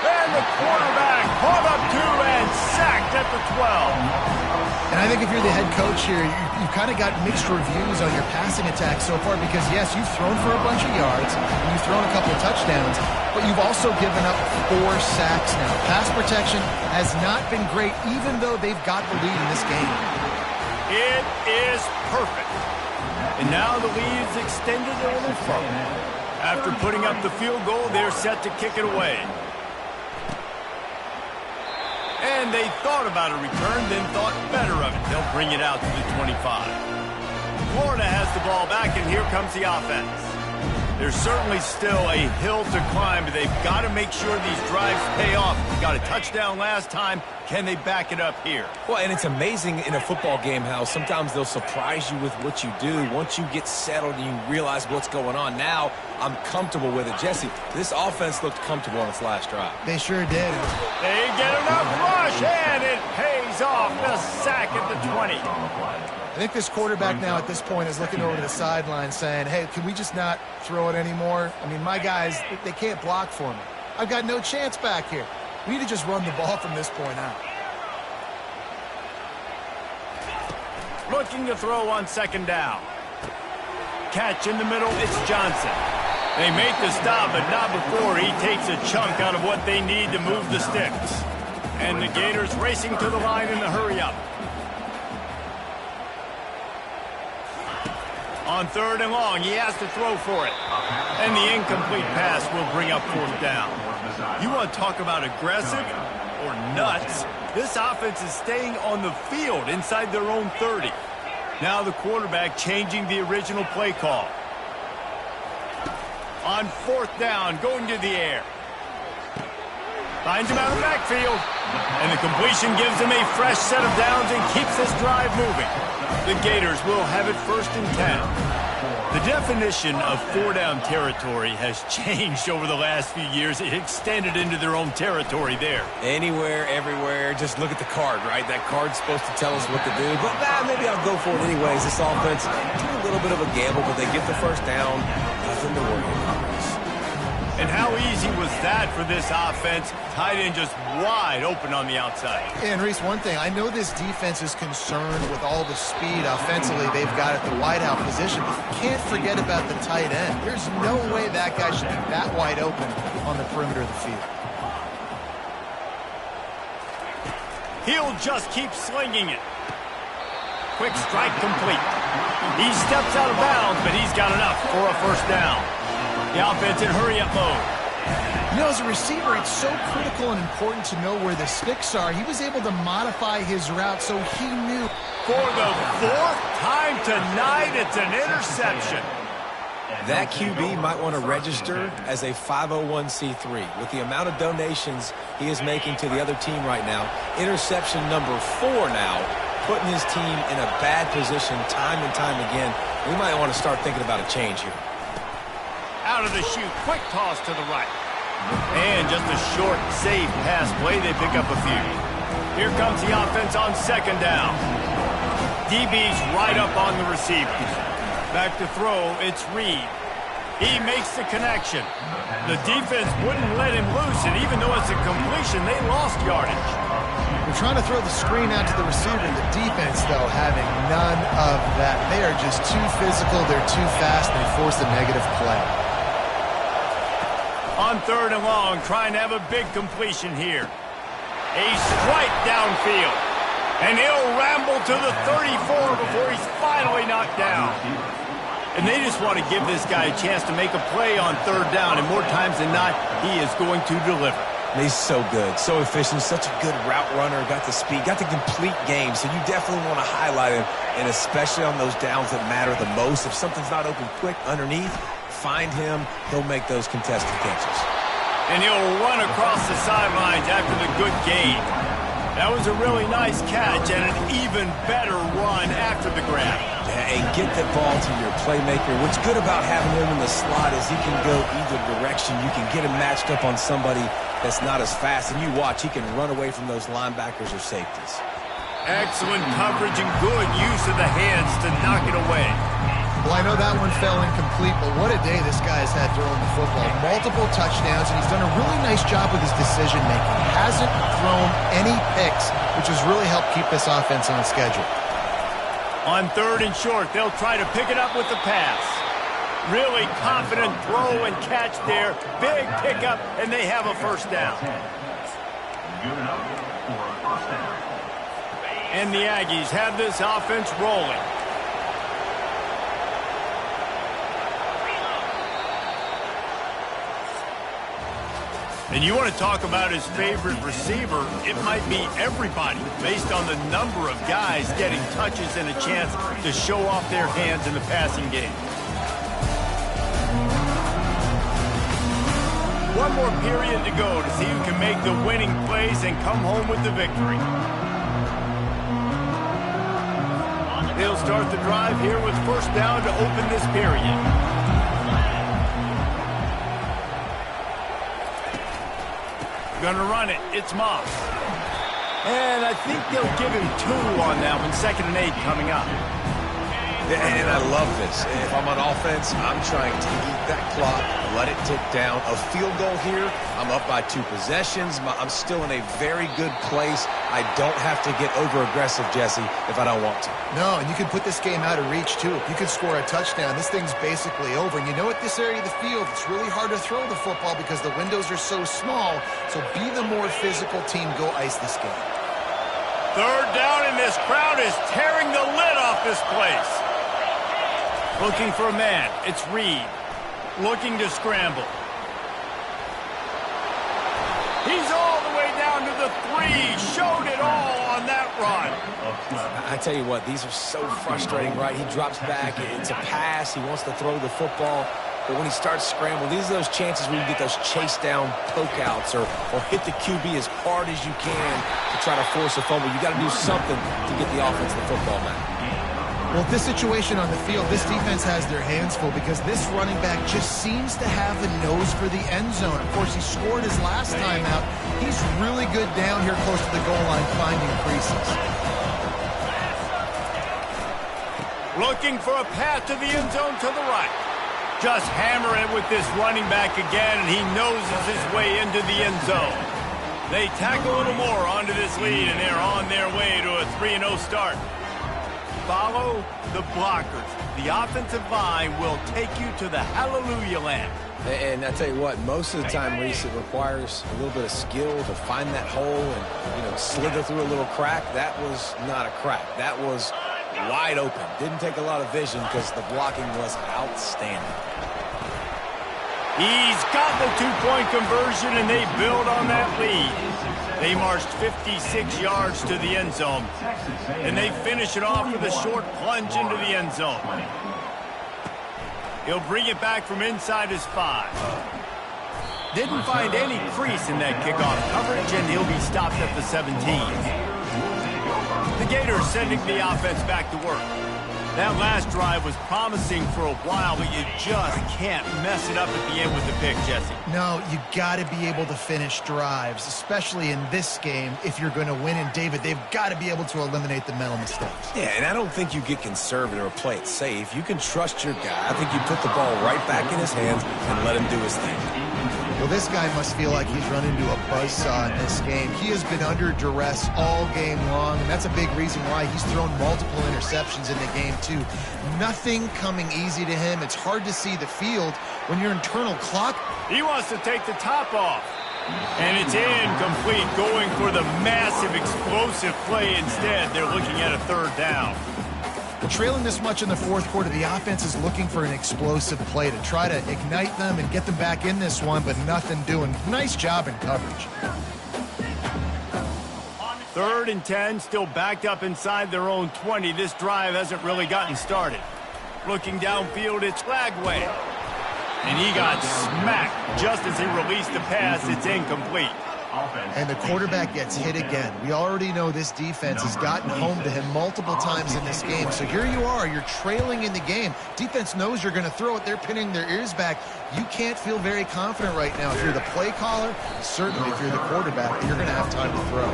And the quarterback caught up to and sacked at the 12. And I think if you're the head coach here, you've kind of got mixed reviews on your passing attack so far because, yes, you've thrown for a bunch of yards, and you've thrown a couple of touchdowns, but you've also given up 4 sacks now. Pass protection has not been great, even though they've got the lead in this game. It is perfect. And now the lead is extended a little further. After putting up the field goal, they're set to kick it away. And they thought about a return, then thought better of it. They'll bring it out to the 25. Florida has the ball back, and here comes the offense. There's certainly still a hill to climb, but they've got to make sure these drives pay off. They got a touchdown last time. Can they back it up here? Well, and it's amazing in a football game how sometimes they'll surprise you with what you do. Once you get settled and you realize what's going on, now I'm comfortable with it. Jesse, this offense looked comfortable on its last drive. They sure did. They get enough rush, and it pays off. The sack at the 20. I think this quarterback now at this point is looking over to the sideline saying, hey, can we just not throw it anymore? I mean, my guys, they can't block for me. I've got no chance back here. We need to just run the ball from this point out. Looking to throw on second down. Catch in the middle, it's Johnson. They make the stop, but not before he takes a chunk out of what they need to move the sticks. And the Gators racing to the line in the hurry-up. On 3rd and long, he has to throw for it. And the incomplete pass will bring up 4th down. You want to talk about aggressive or nuts? This offense is staying on the field inside their own 30. Now the quarterback changing the original play call. On 4th down, going to the air. Finds him out of the backfield. And the completion gives him a fresh set of downs and keeps this drive moving. The Gators will have it 1st and 10. The definition of 4-down territory has changed over the last few years. It extended into their own territory there. Anywhere, everywhere, just look at the card, right? That card's supposed to tell us what to do. But maybe I'll go for it anyways. This offense, a little bit of a gamble, but they get the 1st down. Nothing to worry about. And how easy was that for this offense? Tight end just wide open on the outside. And Reese, one thing, I know this defense is concerned with all the speed offensively they've got at the wideout position, but you can't forget about the tight end. There's no way that guy should be that wide open on the perimeter of the field. He'll just keep slinging it. Quick strike complete. He steps out of bounds, but he's got enough for a 1st down. The offense in hurry-up mode. You know, as a receiver, it's so critical and important to know where the sticks are. He was able to modify his route so he knew. For the 4th time tonight, it's an interception. That QB might want to register as a 501c3. With the amount of donations he is making to the other team right now, interception number 4 now, putting his team in a bad position time and time again. We might want to start thinking about a change here. Out of the chute, quick toss to the right. And just a short, safe pass play, they pick up a few. Here comes the offense on 2nd down. DB's right up on the receivers. Back to throw, it's Reed. He makes the connection. The defense wouldn't let him loose, and even though it's a completion, they lost yardage. They're trying to throw the screen out to the receiver. The defense, though, having none of that. They are just too physical. They're too fast. They force a negative play. On 3rd and long, trying to have a big completion here. A strike downfield. And he'll ramble to the 34 before he's finally knocked down. And they just want to give this guy a chance to make a play on 3rd down. And more times than not, he is going to deliver. He's so good, so efficient, such a good route runner, got the speed, got the complete game. So you definitely want to highlight him, and especially on those downs that matter the most. If something's not open quick underneath, find him. He'll make those contested catches. And he'll run across the sidelines after the good gain. That was a really nice catch and an even better run after the grab. Yeah, and get the ball to your playmaker. What's good about having him in the slot is he can go either direction. You can get him matched up on somebody that's not as fast, and you watch, he can run away from those linebackers or safeties. Excellent coverage and good use of the hands to knock it away. Well, I know that one fell incomplete, but what a day this guy has had throwing the football. Multiple touchdowns, and he's done a really nice job with his decision-making. Hasn't thrown any picks, which has really helped keep this offense on schedule. On 3rd and short, they'll try to pick it up with the pass. Really confident throw and catch there. Big pickup, and they have a 1st down. And the Aggies have this offense rolling. And you want to talk about his favorite receiver, it might be everybody based on the number of guys getting touches and a chance to show off their hands in the passing game. One more period to go to see who can make the winning plays and come home with the victory. They'll start the drive here with 1st down to open this period. Gonna run it. It's Moss. And I think they'll give him 2 on that one. 2nd and 8 coming up. And I love this. If I'm on offense, I'm trying to eat that clock, let it tick down. A field goal here, I'm up by 2 possessions. I'm still in a very good place. I don't have to get over-aggressive, Jesse, if I don't want to. No, and you can put this game out of reach, too. If you can score a touchdown, this thing's basically over. And you know, at this area of the field, it's really hard to throw the football because the windows are so small. So be the more physical team. Go ice this game. 3rd down, and this crowd is tearing the lid off this place. Looking for a man. It's Reed. Looking to scramble. He's all the way down to the 3. Showed it all on that run. I tell you what, these are so frustrating, right? He drops back. It's a pass. He wants to throw the football. But when he starts scrambling, these are those chances where you get those chase down poke outs or hit the QB as hard as you can to try to force a fumble. You got to do something to get the offense the football back. Well, this situation on the field, this defense has their hands full because this running back just seems to have the nose for the end zone. Of course, he scored his last time out. He's really good down here close to the goal line finding creases. Looking for a path to the end zone to the right. Just hammer it with this running back again, and he noses his way into the end zone. They tack a little more onto this lead, and they're on their way to a 3-0 start. Follow the blockers. The offensive line will take you to the hallelujah land. And I tell you what, most of the time, Reese, it requires a little bit of skill to find that hole and, slither through a little crack. That was not a crack. That was wide open. Didn't take a lot of vision because the blocking was outstanding. He's got the 2-point conversion, and they build on that lead. They marched 56 yards to the end zone, and they finish it off with a short plunge into the end zone. He'll bring it back from inside his 5. Didn't find any crease in that kickoff coverage, and he'll be stopped at the 17. The Gators sending the offense back to work. That last drive was promising for a while, but you just can't mess it up at the end with the pick, Jesse. No, you got to be able to finish drives, especially in this game if you're going to win. And, David, they've got to be able to eliminate the mental mistakes. Yeah, and I don't think you get conservative or play it safe. You can trust your guy. I think you put the ball right back in his hands and let him do his thing. Well, this guy must feel like he's run into a buzzsaw in this game. He has been under duress all game long, and that's a big reason why he's thrown multiple interceptions in the game, too. Nothing coming easy to him. It's hard to see the field when your internal clock. He wants to take the top off. And it's incomplete, going for the massive explosive play instead. They're looking at a 3rd down. Trailing this much in the 4th quarter, the offense is looking for an explosive play to try to ignite them and get them back in this one, but nothing doing. Nice job in coverage. 3rd and 10, still backed up inside their own 20. This drive hasn't really gotten started. Looking downfield, it's Flagway. And he got smacked just as he released the pass. It's incomplete. And the quarterback gets hit again. We already know this defense has gotten home to him multiple times in this game. So here you are, you're trailing in the game. Defense knows you're going to throw it. They're pinning their ears back. You can't feel very confident right now. If you're the play caller, certainly if you're the quarterback, you're going to have time to throw.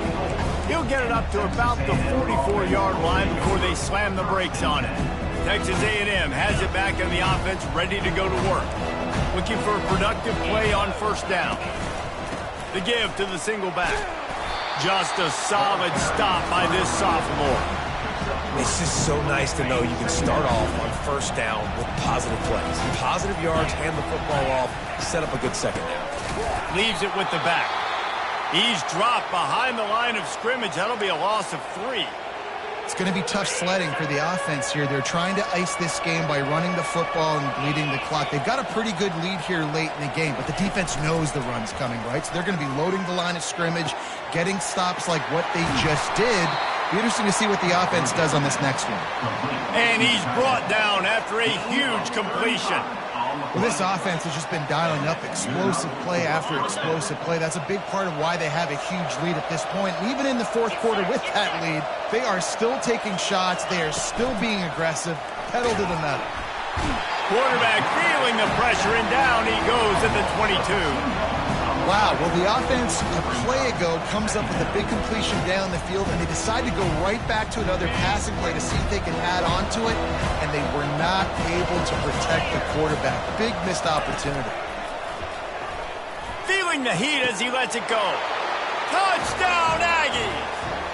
He'll get it up to about the 44-yard line before they slam the brakes on it. Texas A&M has it back in the offense, ready to go to work. Looking for a productive play on 1st down. The give to the single back. Just a solid stop by this sophomore. It's just so nice to know you can start off on 1st down with positive plays. Positive yards, hand the football off, set up a good 2nd down. Leaves it with the back. He's dropped behind the line of scrimmage. That'll be a loss of 3. It's going to be tough sledding for the offense here. They're trying to ice this game by running the football and bleeding the clock. They've got a pretty good lead here late in the game, but the defense knows the run's coming, right? So they're going to be loading the line of scrimmage, getting stops like what they just did. Be interesting to see what the offense does on this next one. And he's brought down after a huge completion. Well, this offense has just been dialing up explosive play after explosive play. That's a big part of why they have a huge lead at this point. And even in the 4th quarter with that lead, they are still taking shots. They are still being aggressive, pedal to the metal. Quarterback feeling the pressure, and down he goes at the 22. Wow, well, the offense a play ago comes up with a big completion down the field, and they decide to go right back to another passing play to see if they can add on to it, and they were not able to protect the quarterback. Big missed opportunity. Feeling the heat as he lets it go. Touchdown, Aggies!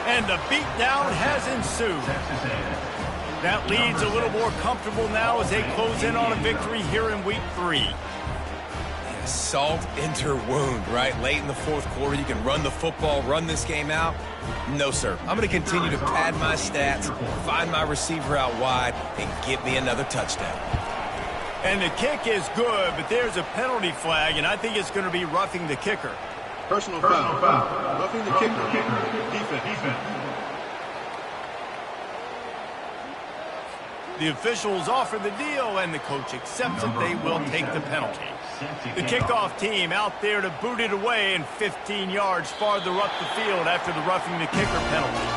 And the beatdown has ensued. That lead's a little more comfortable now as they close in on a victory here in Week 3. Salt into wound, right? Late in the fourth quarter, you can run the football, run this game out. No, sir. I'm going to continue to pad my stats, find my receiver out wide, and get me another touchdown. And the kick is good, but there's a penalty flag, and I think it's going to be roughing the kicker. Personal foul. Roughing the kicker. Defense. The officials offer the deal, and the coach accepts it. They will take the penalty. The kickoff team out there to boot it away and 15 yards farther up the field after the roughing the kicker penalty.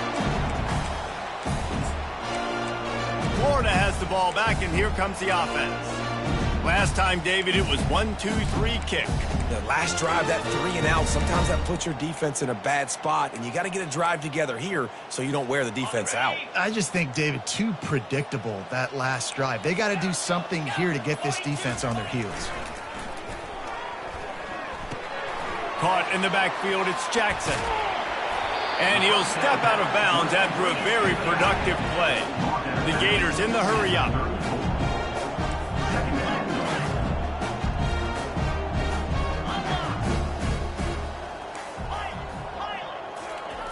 Florida has the ball back, and here comes the offense. Last time, David, it was 1-2-3 kick. The last drive, that 3 and out, sometimes that puts your defense in a bad spot, and you got to get a drive together here so you don't wear the defense out. I just think, David, too predictable, that last drive. They got to do something here to get this defense on their heels. Caught in the backfield, it's Jackson. And he'll step out of bounds after a very productive play. The Gators in the hurry-up.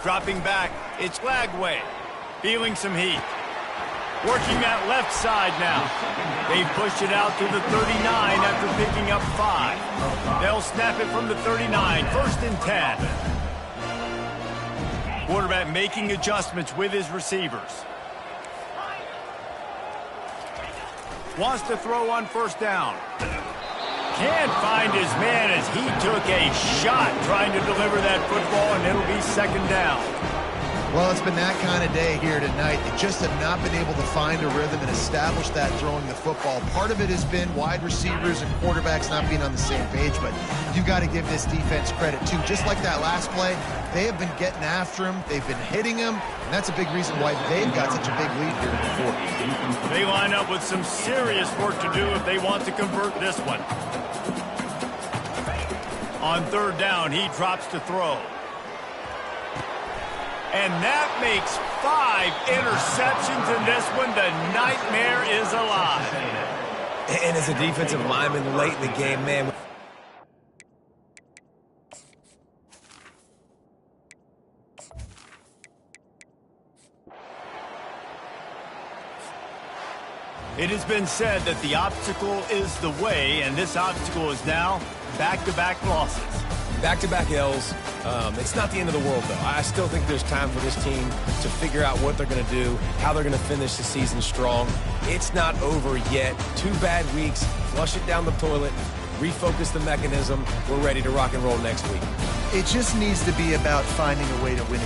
Dropping back, it's Lagway. Feeling some heat. Working that left side now. They push it out to the 39 after picking up 5. They'll snap it from the 39, 1st and 10. Quarterback making adjustments with his receivers. Wants to throw on 1st down. Can't find his man as he took a shot trying to deliver that football, and it'll be 2nd down. Well, it's been that kind of day here tonight. They just have not been able to find a rhythm and establish that throwing the football. Part of it has been wide receivers and quarterbacks not being on the same page, but you've got to give this defense credit, too. Just like that last play, they have been getting after him. They've been hitting him, and that's a big reason why they've got such a big lead here in the fourth. They line up with some serious work to do if they want to convert this one. On 3rd down, he drops to throw. And that makes 5 interceptions in this one. The nightmare is alive. And as a defensive lineman late in the game, man. It has been said that the obstacle is the way, and this obstacle is now back-to-back losses. Back-to-back L's. It's not the end of the world, though. I still think there's time for this team to figure out what they're going to do, how they're going to finish the season strong. It's not over yet. 2 bad weeks. Flush it down the toilet. Refocus the mechanism. We're ready to rock and roll next week. It just needs to be about finding a way to win a game.